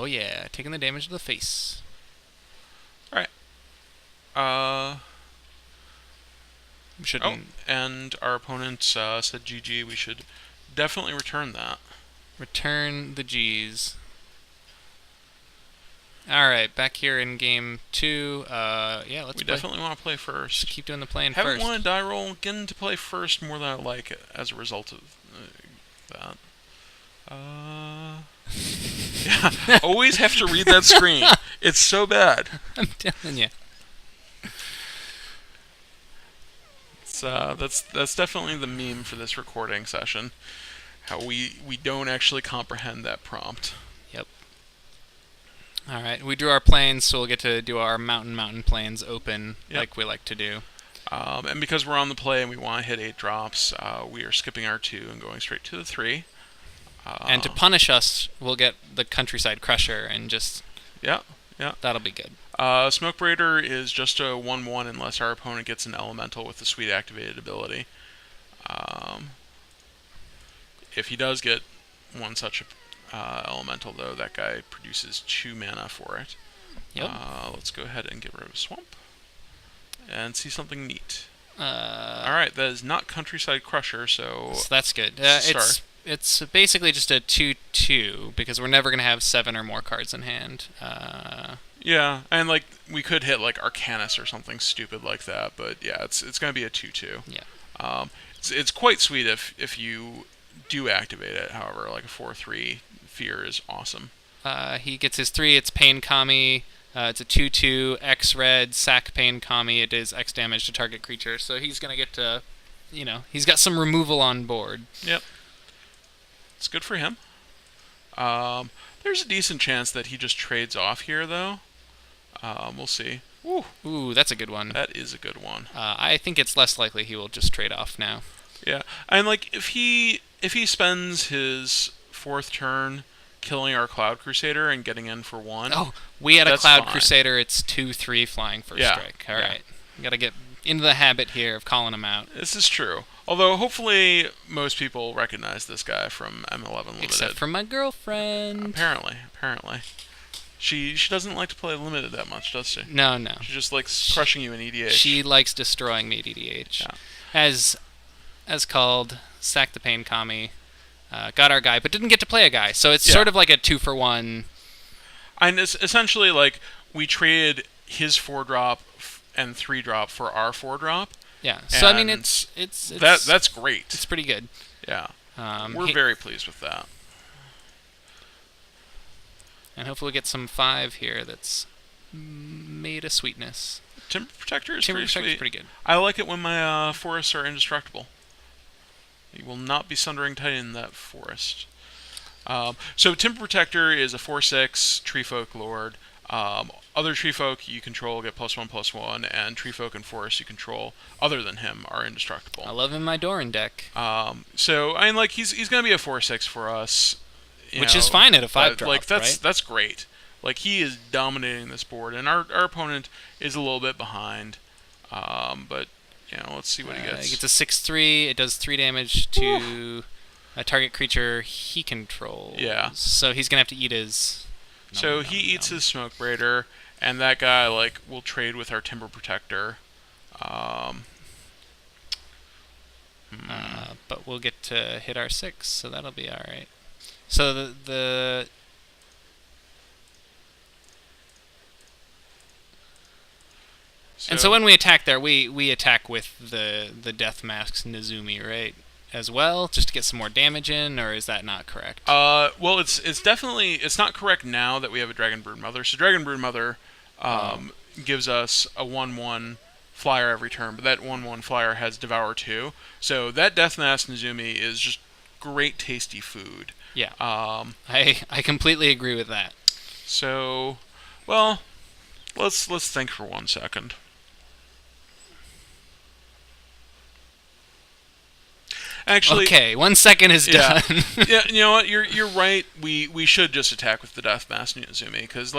Oh yeah, taking the damage to the face. All right. Uh, We oh, shouldn't and our opponent said GG. We should definitely return that. return the G's. Alright, back here in game 2. Yeah, let's We play. definitely want to play first. Just keep doing the playing Haven't first. wanted die roll getting to play first more than I like it as a result of that. Yeah, always have to read that screen. It's so bad. I'm telling you. That's definitely the meme for this recording session. How we don't actually comprehend that prompt. Yep. Alright, we drew our planes, so we'll get to do our mountain planes open like we like to do. And because we're on the play and we want to hit 8 drops, we are skipping our 2 and going straight to the 3. And to punish us, we'll get the Countryside Crusher and just... Yeah. That'll be good. Smoke Braider is just a 1/1 unless our opponent gets an elemental with the sweet activated ability. If he does get one such elemental, though, that guy produces 2 mana for it. Yep. Let's go ahead and get rid of Swamp and see something neat. All right, that is not Countryside Crusher, so that's good. It's basically just a 2/2 because we're never gonna have 7 or more cards in hand. Yeah, and like we could hit like Arcanus or something stupid like that, but yeah, it's gonna be a 2/2. Yeah. It's quite sweet if you do activate it. However, like a 4/3 Fear is awesome. He gets his 3. It's Pain Kami. It's a 2/2 X red sack Pain Kami. It is X damage to target creature. So he's gonna get to, he's got some removal on board. Yep. It's good for him. There's a decent chance that he just trades off here, though. We'll see. Ooh, that's a good one. That is a good one. I think it's less likely he will just trade off now. Yeah, and like if he spends his 4th turn killing our Cloud Crusader and getting in for 1. Oh, we had a Cloud fine. Crusader. It's 2/3 flying first strike. All right, got to get into the habit here of calling him out. This is true. Although hopefully most people recognize this guy from M11 Limited. Except for my girlfriend. Apparently. She doesn't like to play Limited that much, does she? No. She just likes crushing you in EDH. She likes destroying me at EDH. Yeah. As called, sack the Pain Kami, got our guy, but didn't get to play a guy. So it's sort of like a 2-for-1. And it's essentially like we traded his 4-drop and 3-drop for our 4-drop. Yeah. So I mean, it's that's great. It's pretty good. Yeah. We're very pleased with that. And hopefully we get some 5 here that's made of sweetness. Timber Protector is pretty good. I like it when my forests are indestructible. You will not be Sundering Titan that forest. So Timber Protector is a 4/6 Treefolk Lord. Other Treefolk you control get +1/+1, and Treefolk and Forest you control, other than him, are indestructible. I love him in my Doran deck. So I mean, like he's gonna be a 4/6 for us, which is fine at a 5-drop. Like that's right? great. Like he is dominating this board, and our opponent is a little bit behind. But let's see what he gets. He gets a 6/3. It does 3 damage to a target creature he controls. Yeah. So he's gonna have to eat his. So he eats his Smoke Braider, and that guy will trade with our Timber Protector. But we'll get to hit our 6, so that'll be all right. So the and so when we attack there, we attack with the Death Mask's Nezumi, right? As well, just to get some more damage in, or is that not correct? Well, it's definitely not correct now that we have a Dragon Broodmother. So Dragon Broodmother gives us a 1/1 flyer every turn, but that 1/1 flyer has Devour 2. So that Death Mask Nezumi is just great, tasty food. Yeah. I completely agree with that. So, well, let's think for 1 second. Actually, okay, 1 second is done. Yeah, you know what? You're right. We should just attack with the Death Mask Nezumi because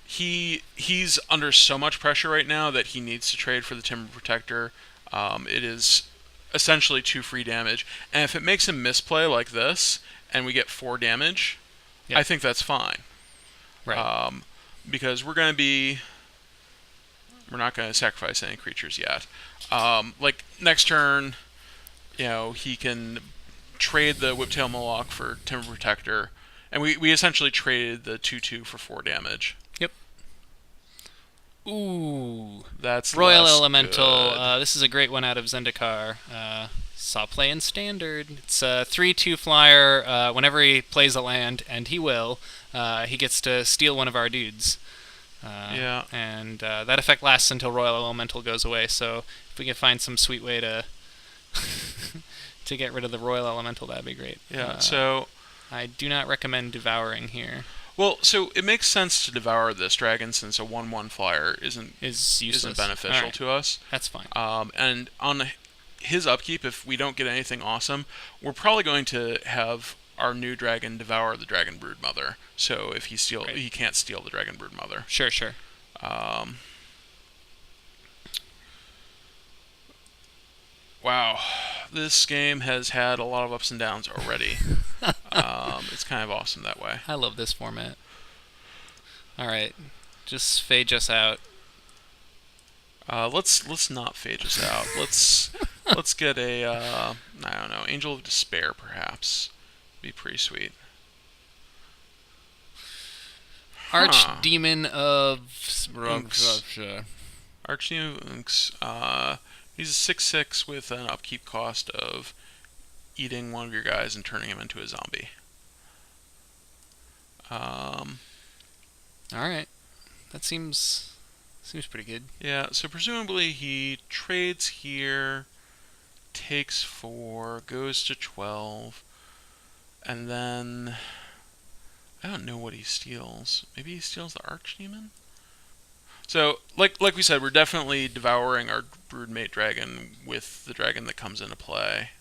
he's under so much pressure right now that he needs to trade for the Timber Protector. It is essentially 2 free damage, and if it makes him misplay like this and we get 4 damage, I think that's fine. Right. Because we're not going to sacrifice any creatures yet. Like next turn, he can trade the Whiptail Moloch for Timber Protector, and we essentially traded the 2/2 for 4 damage. Yep. Ooh. That's Royal less Elemental. good. This is a great one out of Zendikar. Saw play in Standard. It's a 3/2 flyer. Whenever he plays a land, and he will, he gets to steal one of our dudes. Yeah. And that effect lasts until Royal Elemental goes away. So if we can find some sweet way to to get rid of the Royal Elemental, that'd be great. Yeah. So I do not recommend devouring here. Well, so it makes sense to devour this dragon since a 1/1 flyer Is useless. isn't beneficial Right. to us. That's fine. And on his upkeep, if we don't get anything awesome, we're probably going to have our new dragon devour the Dragon Brood Mother. So if Right. he can't steal the Dragon Brood Mother. Sure. Wow, this game has had a lot of ups and downs already. It's kind of awesome that way. I love this format. All right, just phage us out. Let's not phage us out. Let's get a I don't know, Angel of Despair perhaps. Be pretty sweet. Archdemon of Unks. Archdemon of Unks. He's a 6/6 with an upkeep cost of eating one of your guys and turning him into a zombie. All right, that seems pretty good. Yeah, so presumably he trades here, takes 4, goes to 12, and then I don't know what he steals. Maybe he steals the Archdemon? So, like we said, we're definitely devouring our Broodmate Dragon with the dragon that comes into play.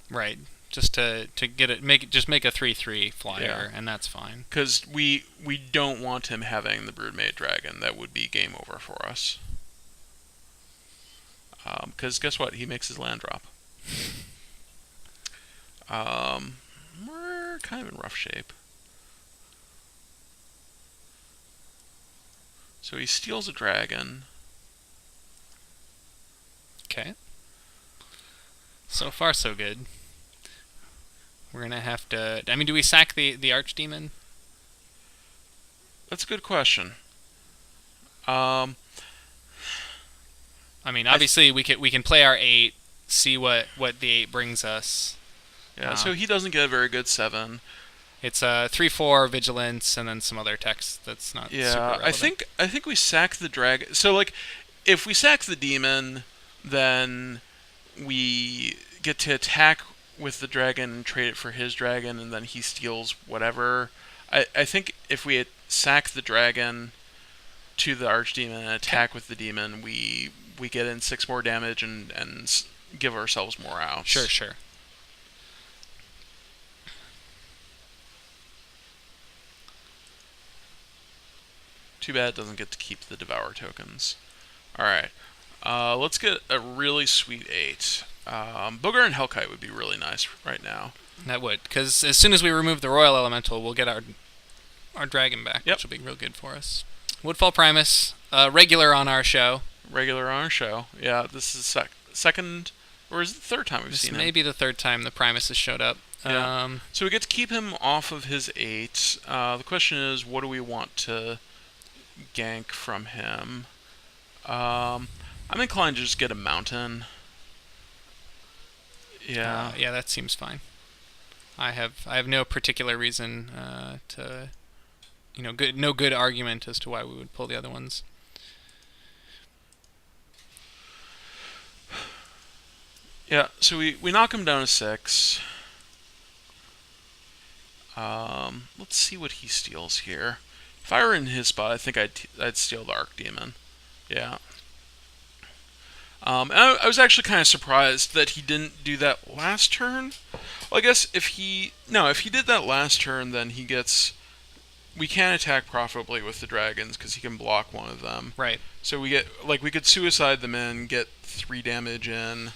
Right, just to get it, make a 3/3 flyer, and that's fine. Because we don't want him having the Broodmate Dragon. That would be game over for us. Because guess what? He makes his land drop. We're kind of in rough shape. So he steals a dragon. Okay. So far, so good. We're gonna have to. I mean, do we sack the Archdemon? That's a good question. I mean, obviously we can play our 8, see what the 8 brings us. Yeah. So he doesn't get a very good 7. It's a 3/4 vigilance and then some other text that's not super relevant. I think we sack the dragon. So like, if we sack the demon, then we get to attack with the dragon and trade it for his dragon, and then he steals whatever. I think if we sack the dragon to the Archdemon and attack with the demon, we get in 6 more damage and give ourselves more outs. Sure. Too bad it doesn't get to keep the Devour tokens. Alright. Let's get a really sweet 8. Booger and Hellkite would be really nice right now. That would, because as soon as we remove the Royal Elemental, we'll get our dragon back, Yep. which will be real good for us. Woodfall Primus, regular on our show. Regular on our show. Yeah, this is second, or is it the third time we've This seen him? may be the third time the Primus has showed up. Yeah. So we get to keep him off of his 8. The question is, what do we want to gank from him? I'm inclined to just get a mountain. Yeah. Yeah, that seems fine. I have no particular reason to, no good argument as to why we would pull the other ones. Yeah, so we knock him down to 6. Let's see what he steals here. If I were in his spot, I think I'd steal the Archdemon. Yeah. And I was actually kind of surprised that he didn't do that last turn. Well, I guess if he did that last turn, then we can attack profitably with the dragons because he can block one of them. Right. So we could suicide them in, get 3 damage in.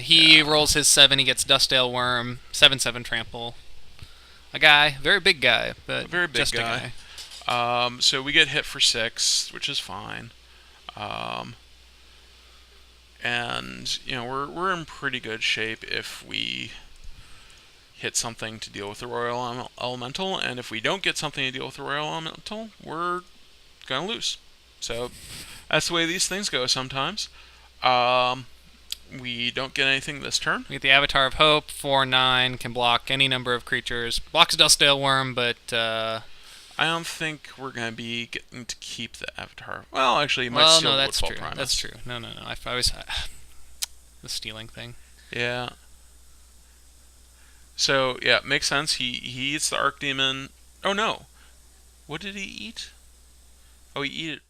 He rolls his 7. He gets Dustdale Worm, 7/7 trample. A guy, very big guy, but A very big just guy. a guy. So we get hit for 6, which is fine. Um, and we're in pretty good shape if we hit something to deal with the Royal Elemental, and if we don't get something to deal with the Royal Elemental, we're gonna lose. So that's the way these things go sometimes. We don't get anything this turn. We get the Avatar of Hope, 4/9, can block any number of creatures. Blocks Dustdale Worm, but I don't think we're gonna be getting to keep the Avatar. Well, actually, you might well, steal no, the that's Woodfall true. Primus. That's true. No, no, no. I was the stealing thing. Yeah. So yeah, makes sense. He eats the Archdemon. Oh no, what did he eat? Oh, he eat